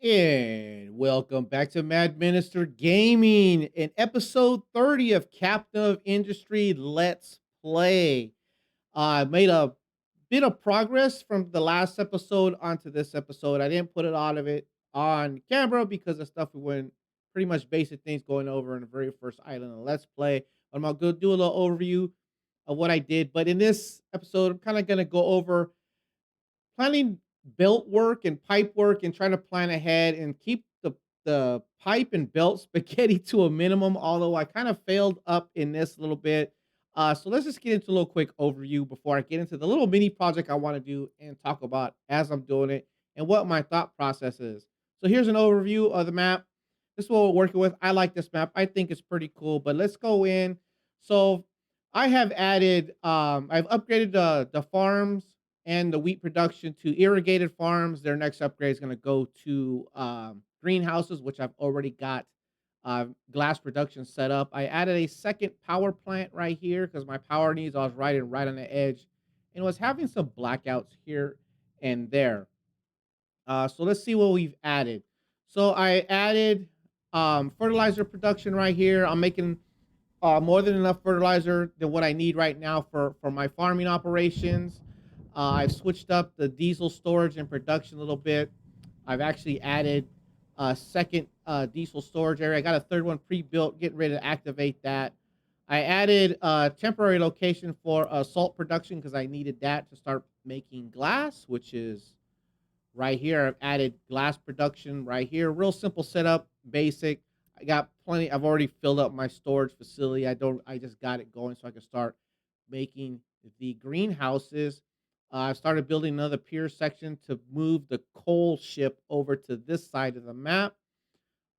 And welcome back to Maddminister Gaming in episode 30 of Captain of Industry Let's Play. I made a bit of progress from the last episode onto this episode. I didn't put a lot of it on camera because the stuff we went pretty much basic things going over in the very first island of Let's Play. But I'm gonna go do a little overview of what I did. But in this episode, I'm kind of gonna go over planning belt work and pipe work and trying to plan ahead and keep the pipe and belt spaghetti to a minimum, although I kind of failed up in this a little bit. So let's just get into a little quick overview before I get into the little mini project I want to do and talk about as I'm doing it and what my thought process is. So here's an overview of the map. This is what we're working with. I like this map. I think it's pretty cool, but let's go in. So I have added, I've upgraded the farms and the wheat production to irrigated farms. Their next upgrade is going to go to greenhouses, which I've already got glass production set up. I added a second power plant right here because my power needs, I was riding right on the edge and was having some blackouts here and there. So let's see what we've added. So I added fertilizer production right here. I'm making more than enough fertilizer than what I need right now for my farming operations. I've switched up the diesel storage and production a little bit. I've actually added a second diesel storage area. I got a third one pre-built, getting ready to activate that. I added a temporary location for salt production because I needed that to start making glass, which is right here. I've added glass production right here. Real simple setup, basic. I got plenty. I've already filled up my storage facility. I just got it going so I can start making the greenhouses. I started building another pier section to move the coal ship over to this side of the map.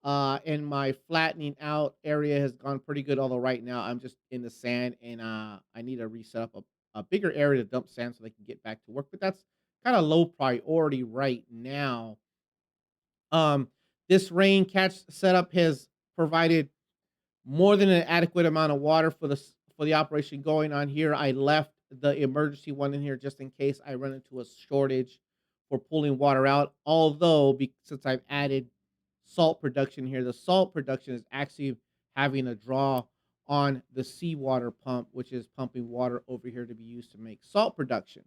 And my flattening out area has gone pretty good. Although right now I'm just in the sand and I need to reset up a bigger area to dump sand so they can get back to work. But that's kind of low priority right now. Um, this rain catch setup has provided more than an adequate amount of water for the operation going on here. I left the emergency one in here just in case I run into a shortage for pulling water out. Although, since I've added salt production here, the salt production is actually having a draw on the seawater pump, which is pumping water over here to be used to make salt production.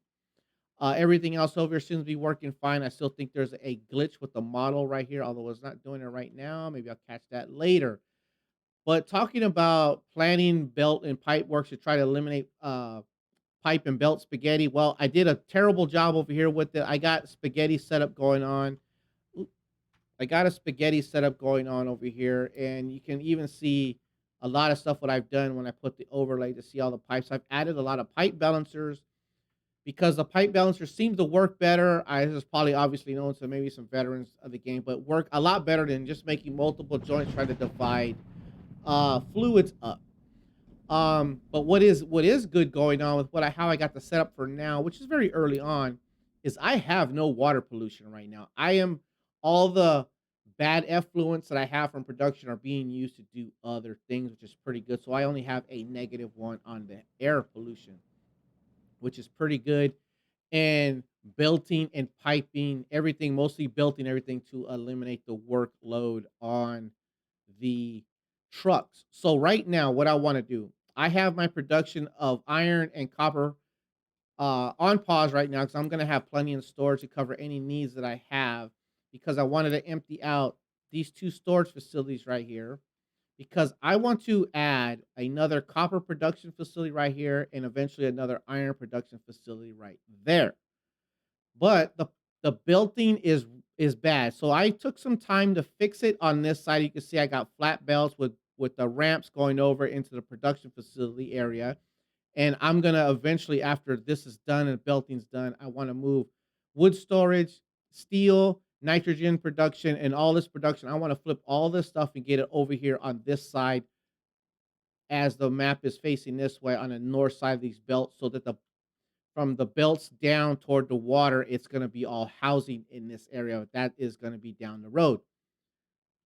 Everything else over here seems to be working fine. I still think there's a glitch with the model right here, although it's not doing it right now. Maybe I'll catch that later. But talking about planning belt and pipe work to try to eliminate pipe and belt spaghetti, well, I did a terrible job over here with it. I got spaghetti setup going on. Oop, I got a spaghetti setup going on over here, and you can even see a lot of stuff what I've done when I put the overlay to see all the pipes. I've added a lot of pipe balancers because the pipe balancer seems to work better. This is probably obviously known to maybe some veterans of the game, but work a lot better than just making multiple joints trying to divide fluids up. But what is good going on with how I got the setup for now, which is very early on, is I have no water pollution right now. I am all the bad effluents that I have from production are being used to do other things, which is pretty good. So I only have a negative one on the air pollution, which is pretty good. And belting and piping, everything, mostly belting everything to eliminate the workload on the trucks. So right now, what I want to do, I have my production of iron and copper on pause right now because I'm going to have plenty in storage to cover any needs that I have because I wanted to empty out these two storage facilities right here because I want to add another copper production facility right here and eventually another iron production facility right there. But the belting is bad. So I took some time to fix it on this side. You can see I got flat belts with the ramps going over into the production facility area. And I'm gonna eventually, after this is done and belting's done, I want to move wood storage, steel, nitrogen production, and all this production. I want to flip all this stuff and get it over here on this side as the map is facing this way on the north side of these belts so that the from the belts down toward the water, it's going to be all housing in this area. That is going to be down the road.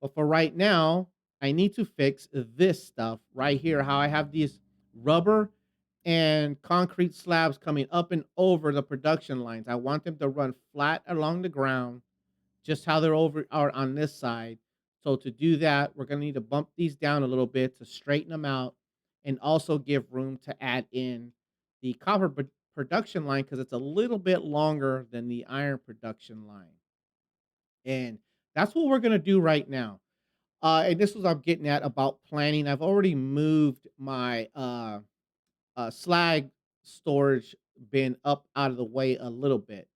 But for right now, I need to fix this stuff right here. How I have these rubber and concrete slabs coming up and over the production lines. I want them to run flat along the ground just how they're over are on this side. So to do that, we're gonna need to bump these down a little bit to straighten them out and also give room to add in the copper production line because it's a little bit longer than the iron production line. And that's what we're gonna do right now. And this was I'm getting at about planning. I've already moved my slag storage bin up out of the way a little bit.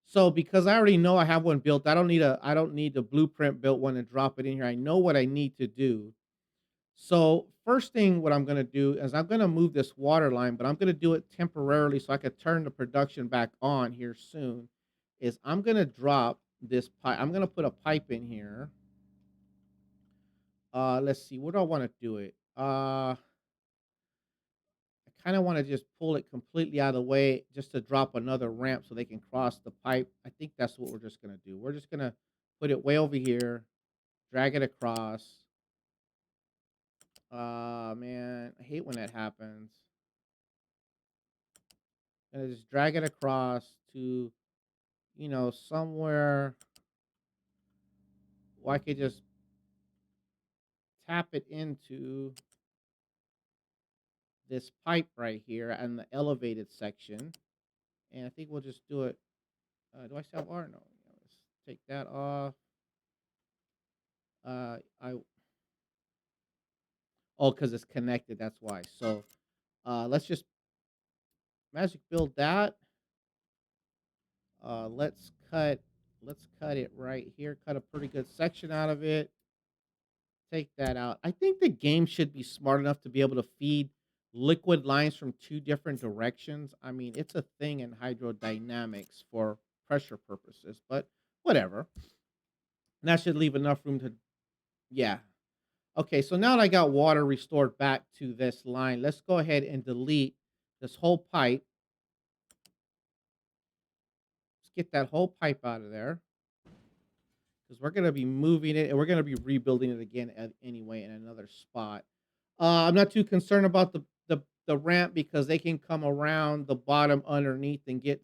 So because I already know I have one built, I don't need the blueprint built one and drop it in here. I know what I need to do. So first thing what I'm gonna do is I'm gonna move this water line, but I'm gonna do it temporarily so I can turn the production back on here soon. Is I'm gonna drop this pipe. I'm gonna put a pipe in here. Let's see, where do I want to do it? I kind of want to just pull it completely out of the way just to drop another ramp so they can cross the pipe. I think that's what we're just gonna do. We're just gonna put it way over here, drag it across. Man, I hate when that happens. And just drag it across to, somewhere where I could just tap it into this pipe right here and the elevated section. And I think we'll just do it. Do I still have R? No. Let's take that off. I Oh, because it's connected. That's why. So, let's just magic build that. Uh, let's cut. Let's cut it right here. Cut a pretty good section out of it. Take that out. I think the game should be smart enough to be able to feed liquid lines from two different directions. I mean, it's a thing in hydrodynamics for pressure purposes, but whatever. And that should leave enough room to, yeah. Okay, so now that I got water restored back to this line, let's go ahead and delete this whole pipe. Let's get that whole pipe out of there because we're going to be moving it and we're going to be rebuilding it again anyway in another spot. I'm not too concerned about the ramp because they can come around the bottom underneath and get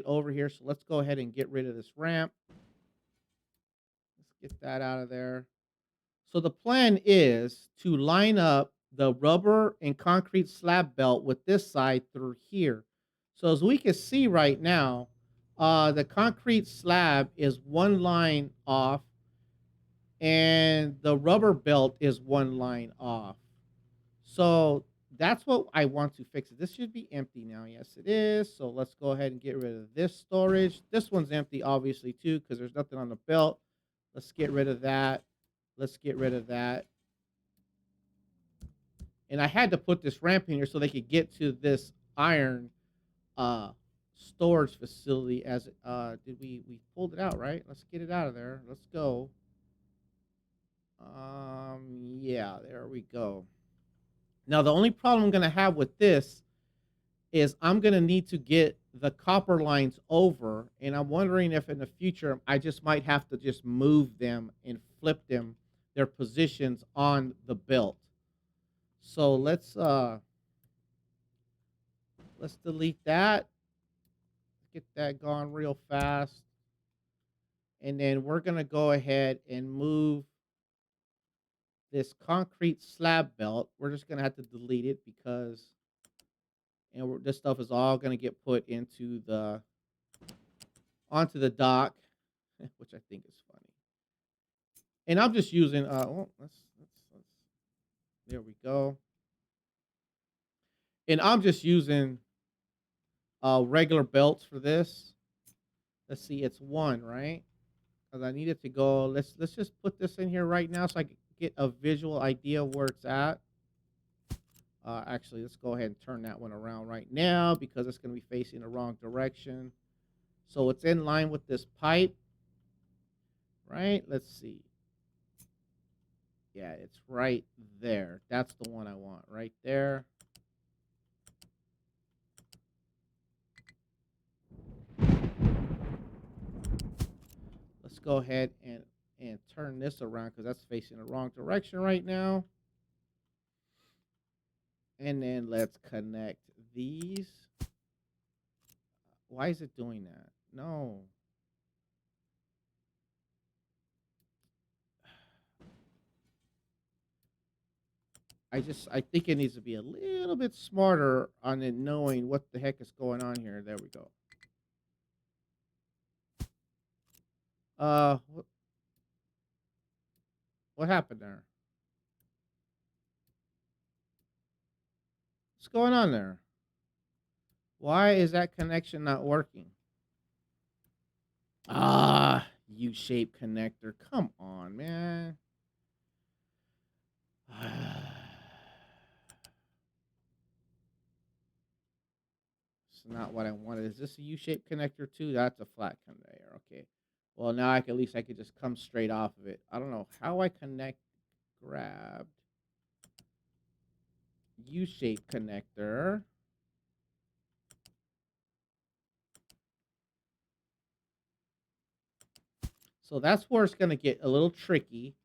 over here. So let's go ahead and get rid of this ramp. Let's get that out of there. So the plan is to line up the rubber and concrete slab belt with this side through here. So as we can see right now, the concrete slab is one line off and the rubber belt is one line off. So that's what I want to fix. This should be empty now. Yes, it is. So let's go ahead and get rid of this storage. This one's empty, obviously, too, because there's nothing on the belt. Let's get rid of that. Let's get rid of that. And I had to put this ramp in here so they could get to this iron uh storage facility as did we pulled it out, right? Let's get it out of there. Let's go. Yeah, there we go. Now the only problem I'm gonna have with this is I'm gonna need to get the copper lines over, and I'm wondering if in the future I just might have to just move them and flip them their positions on the belt. So let's delete that. Get that gone real fast. And then we're gonna go ahead and move this concrete slab belt. We're just gonna have to delete it because this stuff is all gonna get put into the onto the dock, which I think is funny. And I'm just using let's there we go. And I'm just using regular belts for this. Let's see, it's one, right? Because I need it to go. Let's just put this in here right now so I can get a visual idea of where it's at. Actually, let's go ahead and turn that one around right now because it's going to be facing the wrong direction. So it's in line with this pipe, right? Let's see. Yeah, it's right there. That's the one I want right there. Let's go ahead and turn this around because that's facing the wrong direction right now. And then let's connect these. Why is it doing that? No. I think it needs to be a little bit smarter on it, knowing what the heck is going on here. There we go. What happened there? What's going on there? Why is that connection not working? U-shaped connector. Come on, man. It's not what I wanted. Is this a U-shaped connector too? That's a flat conveyor. Okay. Well, now at least I could just come straight off of it. I don't know how I grabbed U-shaped connector. So that's where it's going to get a little tricky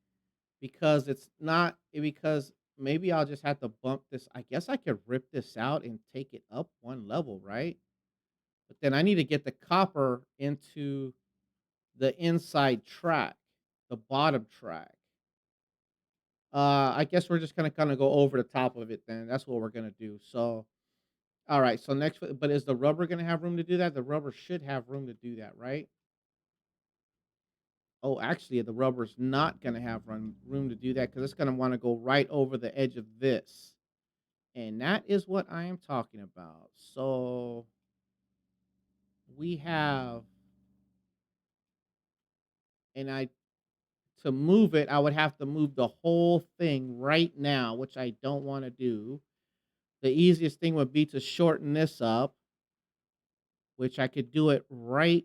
because it's not because maybe I'll just have to bump this. I guess I could rip this out and take it up one level, right? But then I need to get the copper into the inside track, the bottom track. I guess we're just gonna kind of go over the top of it then. That's what we're gonna do. So, all right. So next, but is the rubber gonna have room to do that? The rubber should have room to do that, right? Oh, actually, the rubber's not gonna have room to do that because it's gonna want to go right over the edge of this, and that is what I am talking about. So we have, and I to move it, I would have to move the whole thing right now, which I don't want to do. The easiest thing would be to shorten this up, which I could do it right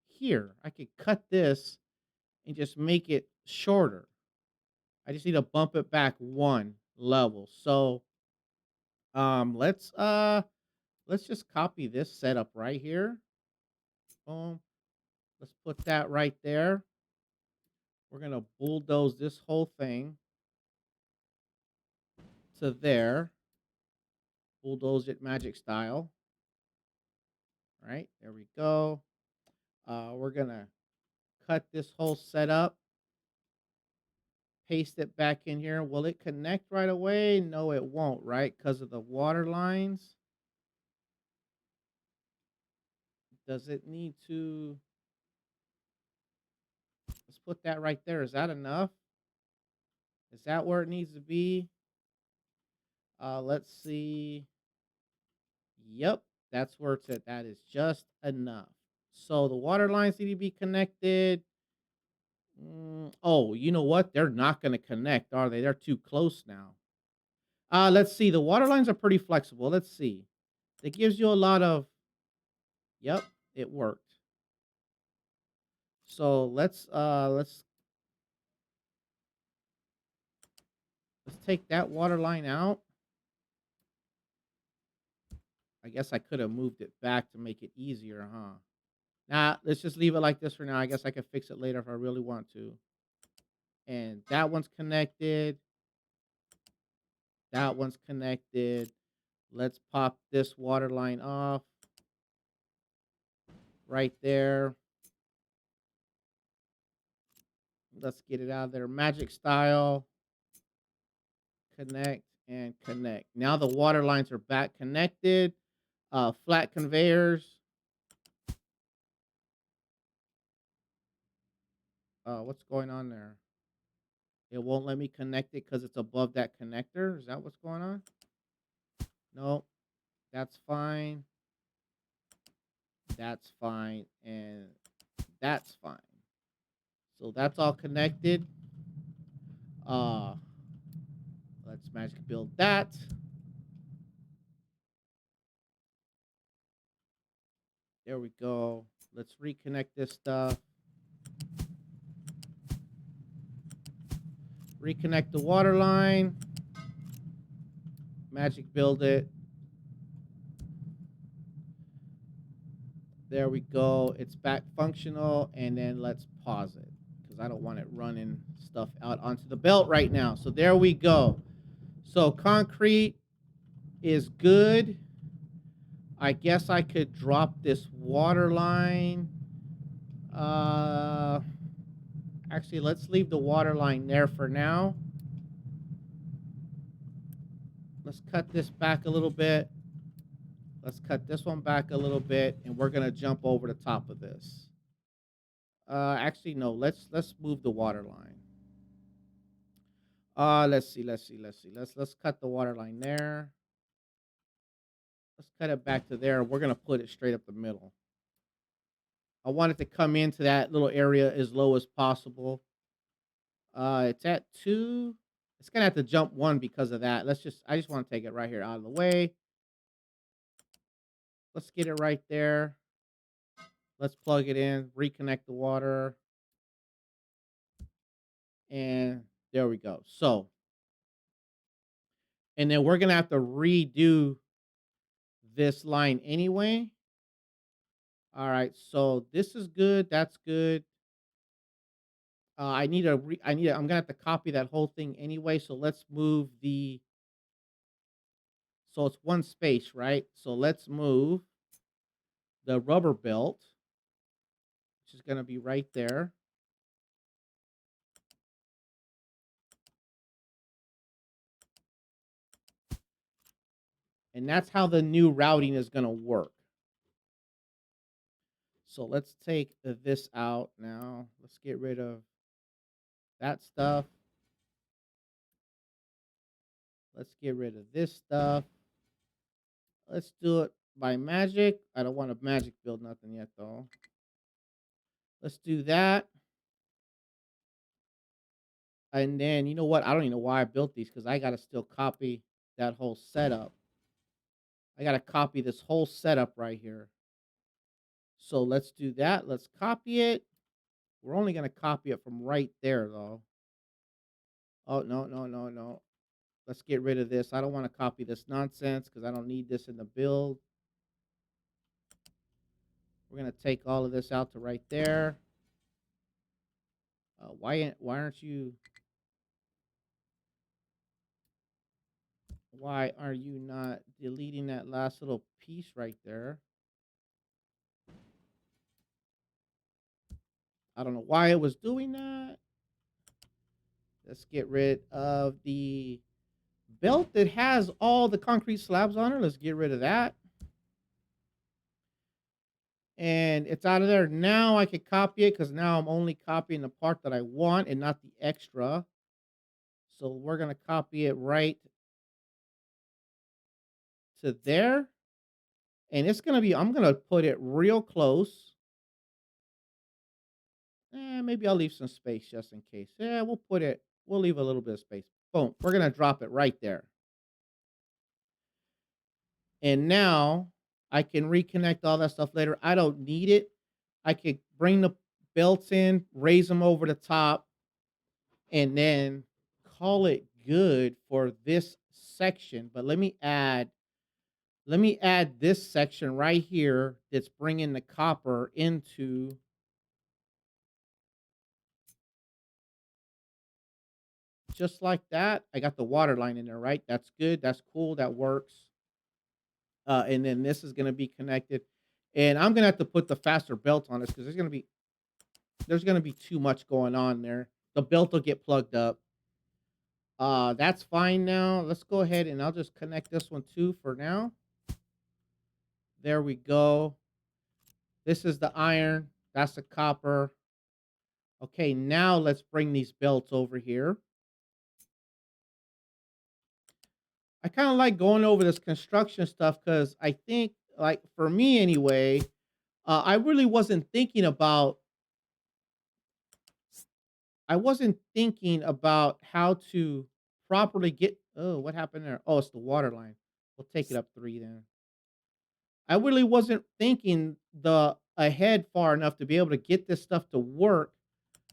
here. I could cut this and just make it shorter. I just need to bump it back one level. So let's just copy this setup right here. Boom. Let's put that right there. We're gonna bulldoze this whole thing to there. Bulldoze it magic style. All right, there we go. We're gonna cut this whole setup, paste it back in here. Will it connect right away? No, it won't, right? Because of the water lines. Does it need to? Let's put that right there. Is that enough? Is that where it needs to be? Let's see. Yep, that's where it's at. That is just enough. So the water lines need to be connected. Oh, you know what? They're not going to connect, are they? They're too close now. Let's see. The water lines are pretty flexible. Let's see. It gives you a lot of. Yep, it worked. So let's take that water line out. I guess I could have moved it back to make it easier, huh? Nah, let's just leave it like this for now. I guess I can fix it later if I really want to. And that one's connected. That one's connected. Let's pop this water line off right there. Let's get it out of there. Magic style. Connect and connect. Now the water lines are back connected. Flat conveyors. What's going on there? It won't let me connect it because it's above that connector. Is that what's going on? No, that's fine. That's fine. And that's fine. So that's all connected. Uh, let's magic build that. There we go. Let's reconnect this stuff. Reconnect the water line. Magic build it. There we go. It's back functional. And then let's pause it because I don't want it running stuff out onto the belt right now. So there we go. So concrete is good. I guess I could drop this water line. Actually, let's leave the water line there for now. Let's cut this back a little bit. Let's cut this one back a little bit, and we're gonna jump over the top of this. Actually, no. Let's move the water line. Let's see. Let's cut the water line there. Let's cut it back to there. We're gonna put it straight up the middle. I want it to come into that little area as low as possible. It's at 2. It's gonna have to jump 1 because of that. I just want to take it right here out of the way. Let's get it right there. Let's plug it in, reconnect the water, and there we go. So, and then we're gonna have to redo this line anyway. All right, so this is good. That's good. I'm gonna have to copy that whole thing anyway. So let's move the. So it's one space, right? So let's move the rubber belt, which is gonna be right there. And that's how the new routing is gonna work. So let's take this out now. Let's get rid of that stuff. Let's get rid of this stuff. Let's do it by magic. I don't want to magic build nothing yet, though. Let's do that. And then, you know what? I don't even know why I built these because I got to still copy that whole setup. I got to copy this whole setup right here. So let's do that. Let's copy it. We're only going to copy it from right there, though. Oh, no. Let's get rid of this. I don't want to copy this nonsense because I don't need this in the build. We're going to take all of this out to right there. Why aren't you... Why are you not deleting that last little piece right there? I don't know why it was doing that. Let's get rid of the belt that has all the concrete slabs on it. Let's get rid of that. And it's out of there. Now I can copy it because now I'm only copying the part that I want and not the extra. So we're going to copy it right to there. And it's going to be, I'm going to put it real close. Maybe I'll leave some space just in case. Yeah, we'll leave a little bit of space. Boom. We're going to drop it right there. And now I can reconnect all that stuff later. I don't need it. I could bring the belts in, raise them over the top, and then call it good for this section. But let me add this section right here that's bringing the copper into just like that. I got the water line in there, right? That's good. That's cool. That works. And then this is going to be connected. And I'm going to have to put the faster belt on this because there's going to be too much going on there. The belt will get plugged up. That's fine now. Let's go ahead and I'll just connect this one too for now. There we go. This is the iron. That's the copper. Okay, now let's bring these belts over here. I kind of like going over this construction stuff because I think, like, for me anyway, I really wasn't thinking about how to properly get. Oh, what happened there? Oh, it's the water line. We'll take it up 3 then. I really wasn't thinking the ahead far enough to be able to get this stuff to work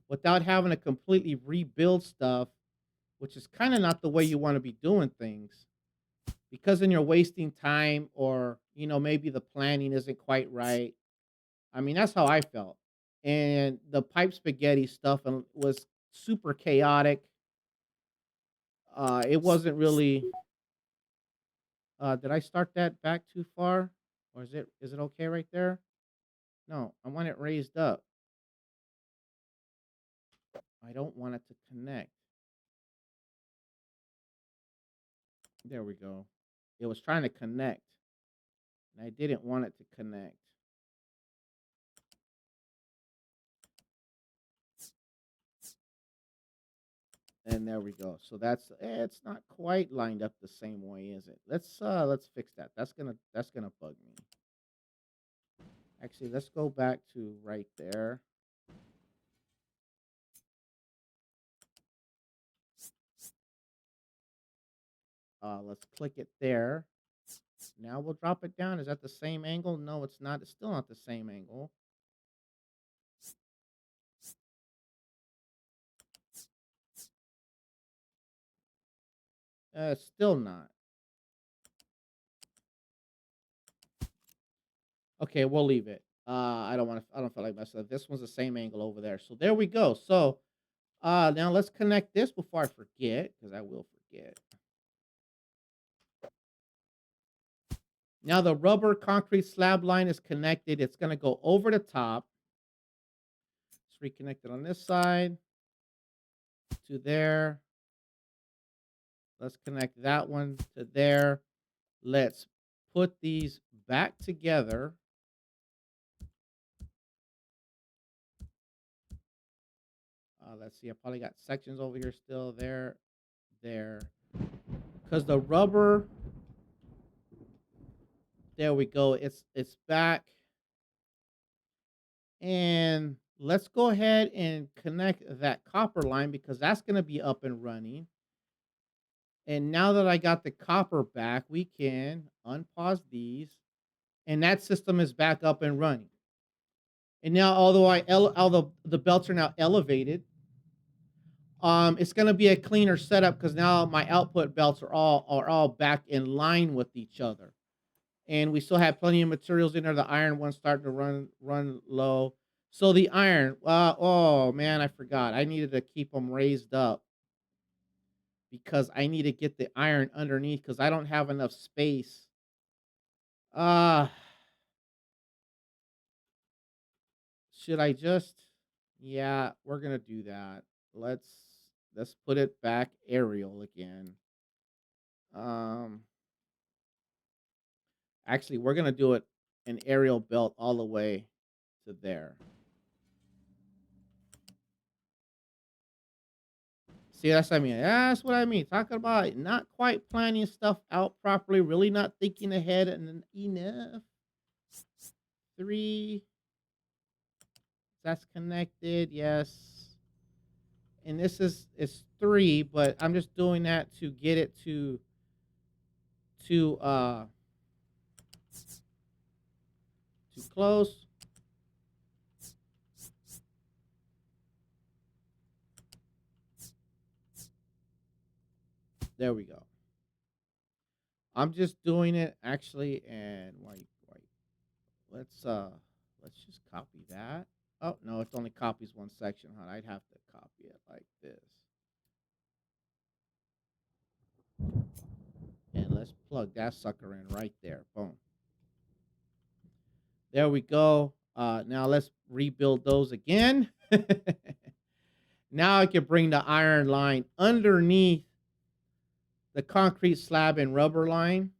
without having to completely rebuild stuff, which is kind of not the way you want to be doing things. Because then you're wasting time or, maybe the planning isn't quite right. I mean, that's how I felt. And the pipe spaghetti stuff was super chaotic. It wasn't really. Did I start that back too far, or is it okay right there? No, I want it raised up. I don't want it to connect. There we go. It was trying to connect, and I didn't want it to connect. And there we go. So that's it's not quite lined up the same way, is it? Let's fix that. That's gonna bug me. Actually, let's go back to right there. Let's click it there. Now we'll drop it down. Is that the same angle? No, it's not. It's still not the same angle. It's still not. Okay, we'll leave it. I don't want to. I don't feel like messing up. This one's the same angle over there. So there we go. So now let's connect this before I forget, because I will forget. Now the rubber concrete slab line is connected. It's going to go over the top. Let's reconnect it on this side to there. Let's connect that one to there. Let's put these back together. Let's see. I probably got sections over here still. There. Because the rubber. There we go. It's back. And let's go ahead and connect that copper line, because that's going to be up and running. And now that I got the copper back, we can unpause these, and that system is back up and running. And now, although the belts are now elevated, it's going to be a cleaner setup, because now my output belts are all back in line with each other, and we still have plenty of materials in there. The iron one's starting to run low. So the iron, oh man, I forgot. I needed to keep them raised up, because I need to get the iron underneath, because I don't have enough space. Uh should I just yeah, we're gonna do that. Let's let's put it back aerial again. Um Actually, we're gonna do it an aerial belt all the way to there. See, that's what I mean. That's what I mean. Talking about not quite planning stuff out properly, really not thinking ahead and enough. Three. That's connected. Yes. And this is three, but I'm just doing that to get it to too close. There we go. I'm just doing it actually, and wait. Let's just copy that. Oh no, it only copies one section, huh? I'd have to copy it like this. And let's plug that sucker in right there. Boom. There we go. Now let's rebuild those again. Now I can bring the iron line underneath the concrete slab and rubber line,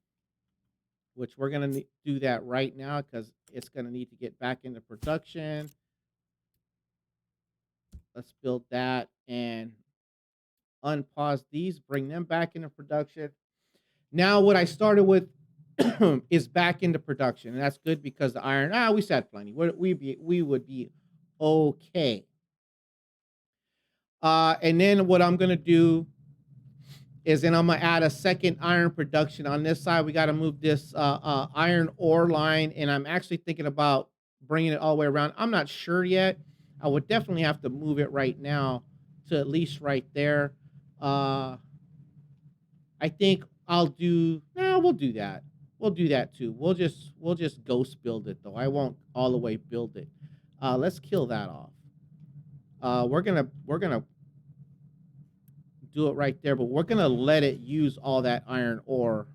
which we're going to do that right now, because it's going to need to get back into production. Let's build that and unpause these, bring them back into production. Now what I started with is back into production, and that's good, because the iron, we said plenty. We would be okay. And then what I'm going to do is then I'm gonna add a second iron production on this side. We got to move this iron ore line, and I'm actually thinking about bringing it all the way around. I'm not sure yet. I would definitely have to move it right now to at least right there. I think I'll do. No, we'll do that. We'll do that too. We'll just ghost build it though. I won't all the way build it. Let's kill that off. We're gonna do it right there, but we're gonna let it use all that iron ore.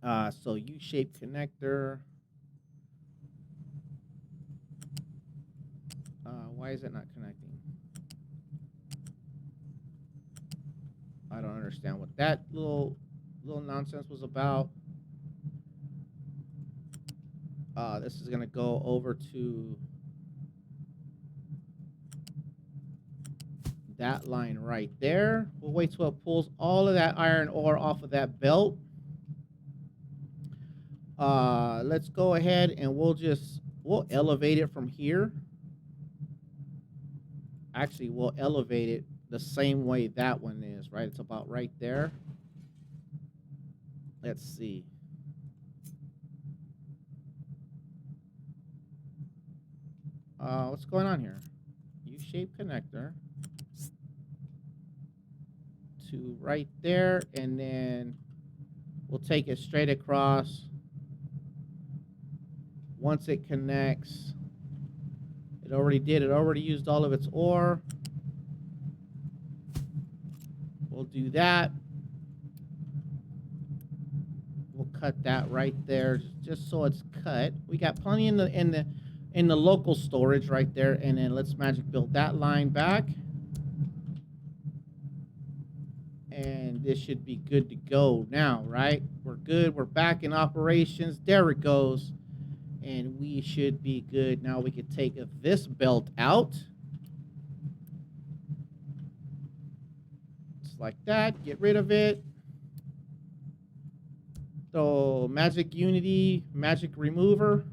So U-shaped connector. Why is it not connecting? I don't understand what that little nonsense was about. This is gonna go over to that line right there. We'll wait till it pulls all of that iron ore off of that belt. Let's go ahead and we'll elevate it from here. Actually, we'll elevate it the same way that one is, right? It's about right there. Let's see. What's going on here? U-shaped connector to right there, and then we'll take it straight across. Once it connects, it already did. It already used all of its ore. We'll do that. We'll cut that right there, just so it's cut. We got plenty in the local storage right there, and then let's magic build that line back. And this should be good to go now, right? We're good. We're back in operations. There it goes. And we should be good. Now we can take this belt out. Just like that. Get rid of it. So magic unity, magic remover.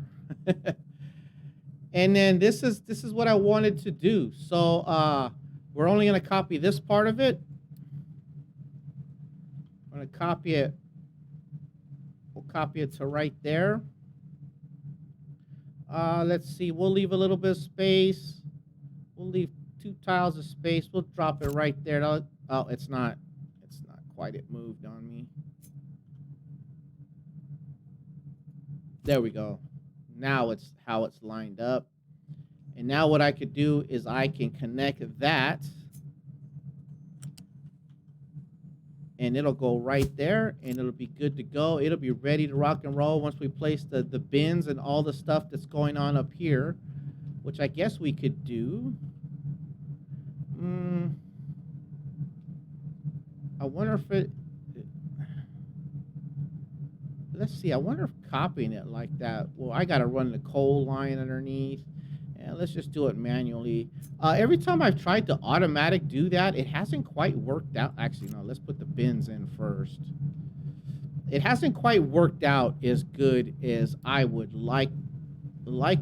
And then this is what I wanted to do. So we're only going to copy this part of it. I'm going to copy it. We'll copy it to right there. Let's see. We'll leave a little bit of space. We'll leave 2 tiles of space. We'll drop it right there. Oh, it's not quite. It moved on me. There we go. Now it's how it's lined up. And now what I could do is I can connect that. And it'll go right there, and it'll be good to go. It'll be ready to rock and roll once we place the bins and all the stuff that's going on up here, which I guess we could do. I wonder if it... Let's see. I wonder if copying it like that... Well, I got to run the coal line underneath. And let's just do it manually. Every time I've tried to automatic do that, it hasn't quite worked out. Actually, no, let's put the bins in first. It hasn't quite worked out as good as I would like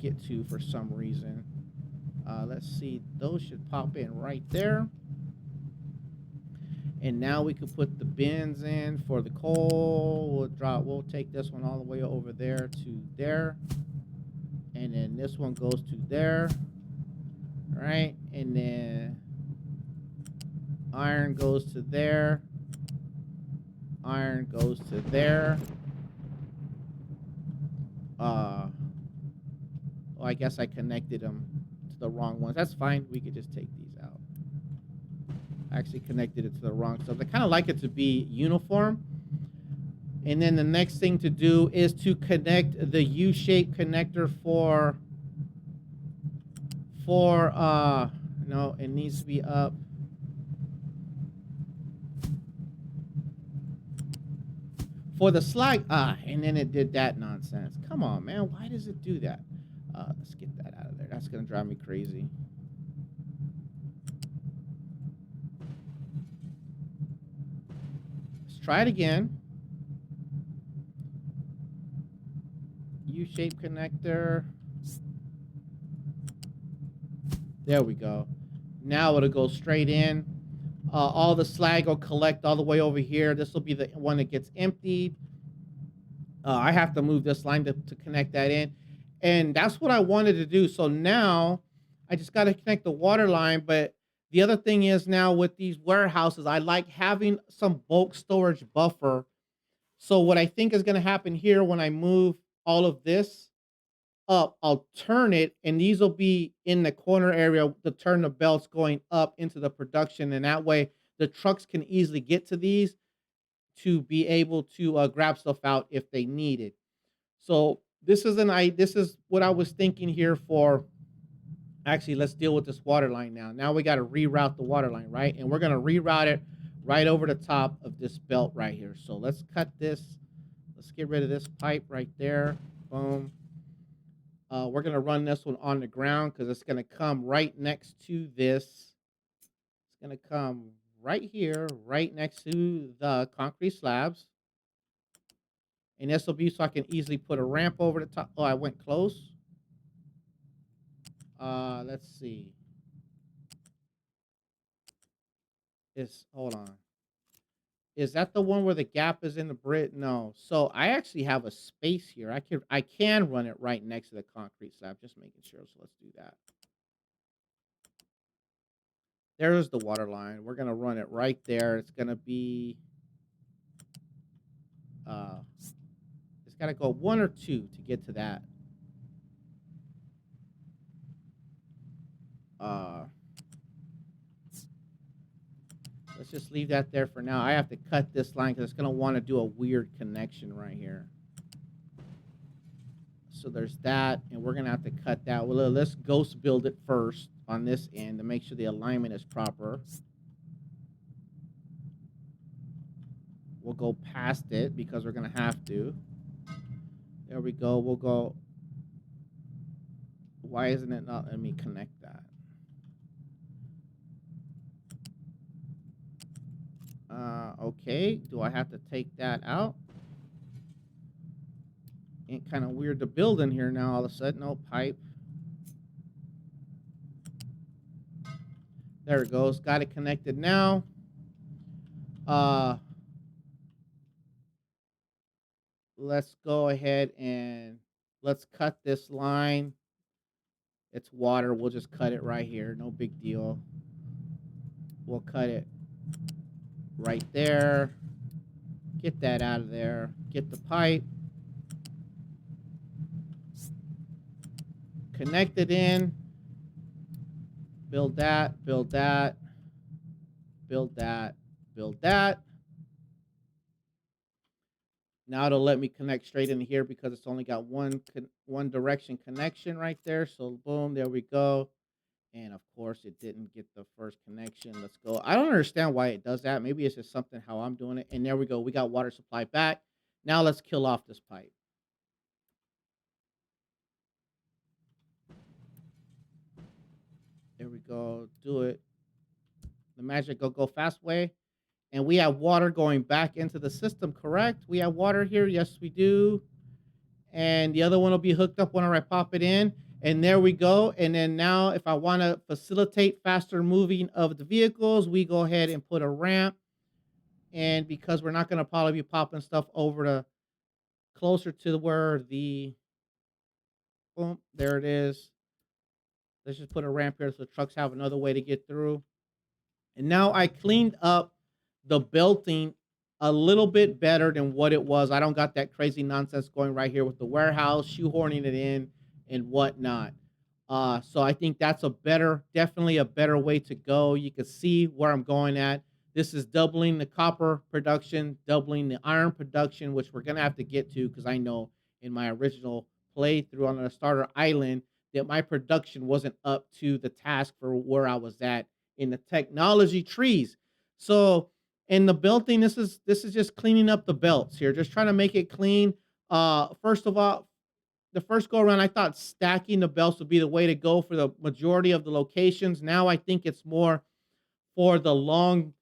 it to for some reason. Let's see. Those should pop in right there. And now we can put the bins in for the coal. We'll take this one all the way over there to there. And then this one goes to there, right? And then iron goes to there. Iron goes to there. Oh, I guess I connected them to the wrong ones. That's fine. We could just take these out. I actually connected it to the wrong stuff. I kind of like it to be uniform. And then the next thing to do is to connect the U-shaped connector for no, it needs to be up. For the slag, and then it did that nonsense. Come on, man. Why does it do that? Let's get that out of there. That's going to drive me crazy. Let's try it again. U-shaped connector. There we go. Now it'll go straight in. All the slag will collect all the way over here. This will be the one that gets emptied. I have to move this line to connect that in. And that's what I wanted to do. So now I just got to connect the water line. But the other thing is now with these warehouses, I like having some bulk storage buffer. So what I think is going to happen here when I move all of this up, I'll turn it, and these will be in the corner area to turn the belts going up into the production, and that way the trucks can easily get to these to be able to grab stuff out if they need it. So this is what I was thinking here for. Actually, let's deal with this water line now. Now we got to reroute the water line, right? And we're going to reroute it right over the top of this belt right here. So let's cut this. Let's get rid of this pipe right there. Boom. We're going to run this one on the ground because it's going to come right next to this. It's going to come right here, right next to the concrete slabs. And this will be so I can easily put a ramp over the top. Oh, I went close. Let's see. Hold on. Is that the one where the gap is in the brick? No. So I actually have a space here. I can run it right next to the concrete slab, just making sure. So let's do that. There's the water line. We're gonna run it right there. It's gonna be it's gotta go one or two to get to that. Uh let's just leave that there for now. I have to cut this line because it's gonna want to do a weird connection right here. So there's that, and we're gonna have to cut that. Well, let's ghost build it first on this end to make sure the alignment is proper. We'll go past it because we're gonna have to. There we go. We'll go. Why isn't it not letting me connect that? Okay. Do I have to take that out? Ain't kind of weird to build in here now all of a sudden. No pipe. There it goes. Got it connected now. Let's go ahead and let's cut this line. It's water. We'll just cut it right here. No big deal. We'll cut it right there. Get that out of there. Get the pipe. Connect it in. Build that. Build that. Build that. Build that. Now it'll let me connect straight in here because it's only got one direction connection right there. So boom, there we go. And of course, it didn't get the first connection. Let's go. I don't understand why it does that. Maybe it's just something how I'm doing it. And there we go. We got water supply back. Now let's kill off this pipe. There we go. Do it. The magic go fast way. And we have water going back into the system, correct? We have water here. Yes, we do. And the other one will be hooked up whenever I pop it in. And there we go. And then now if I want to facilitate faster moving of the vehicles, we go ahead and put a ramp. And because we're not going to probably be popping stuff over to closer to where the, boom, there it is. Let's just put a ramp here so the trucks have another way to get through. And now I cleaned up the belting a little bit better than what it was. I don't got that crazy nonsense going right here with the warehouse, shoehorning it in and whatnot. So I think that's definitely a better way to go. You can see where I'm going at. This is doubling the copper production, doubling the iron production, which we're going to have to get to because I know in my original playthrough on the starter island that my production wasn't up to the task for where I was at in the technology trees. So in the belting, this is just cleaning up the belts here, just trying to make it clean. First of all, the first go around, I thought stacking the belts would be the way to go for the majority of the locations. Now I think it's more for the long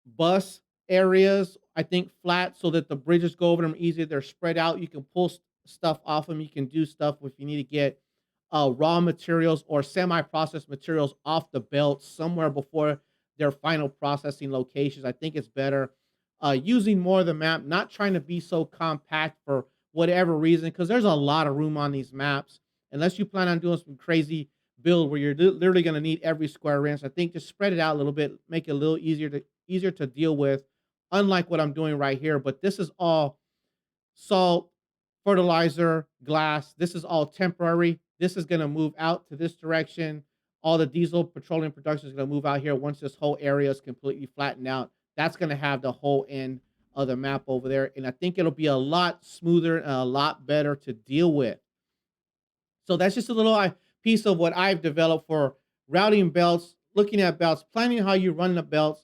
bus areas. I think flat so that the bridges go over them easier. They're spread out. You can pull stuff off them. You can do stuff if you need to get raw materials or semi-processed materials off the belt somewhere before their final processing locations. I think it's better using more of the map, not trying to be so compact for whatever reason, because there's a lot of room on these maps. Unless you plan on doing some crazy build where you're literally going to need every square inch, I think just spread it out a little bit, make it a little easier to deal with. Unlike what I'm doing right here, but this is all salt, fertilizer, glass. This is all temporary. This is going to move out to this direction. All the diesel petroleum production is going to move out here once this whole area is completely flattened out. That's going to have the whole end of the map over there. And I think it'll be a lot smoother and a lot better to deal with. So that's just a little piece of what I've developed for routing belts, looking at belts, planning how you run the belts,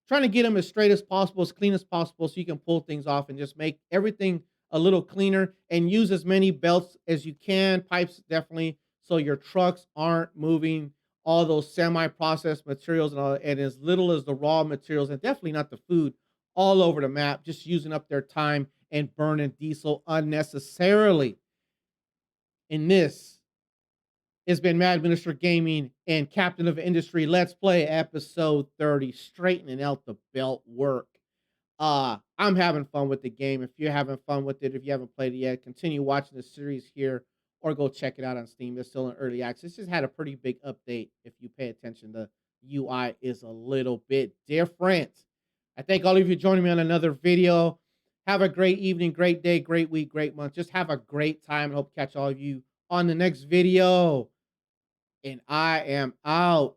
trying to get them as straight as possible, as clean as possible, so you can pull things off and just make everything a little cleaner and use as many belts as you can, pipes definitely, so your trucks aren't moving all those semi-processed materials and as little as the raw materials, and definitely not the food, all over the map, just using up their time and burning diesel unnecessarily. And this has been Maddminister Gaming and Captain of Industry Let's Play episode 30, straightening out the belt work. I'm having fun with the game. If you're having fun with it, if you haven't played it yet, continue watching the series here or go check it out on Steam. It's still in early access. It's just had a pretty big update. If you pay attention, the UI is a little bit different. I thank all of you joining me on another video. Have a great evening, great day, great week, great month. Just have a great time. I hope to catch all of you on the next video. And I am out.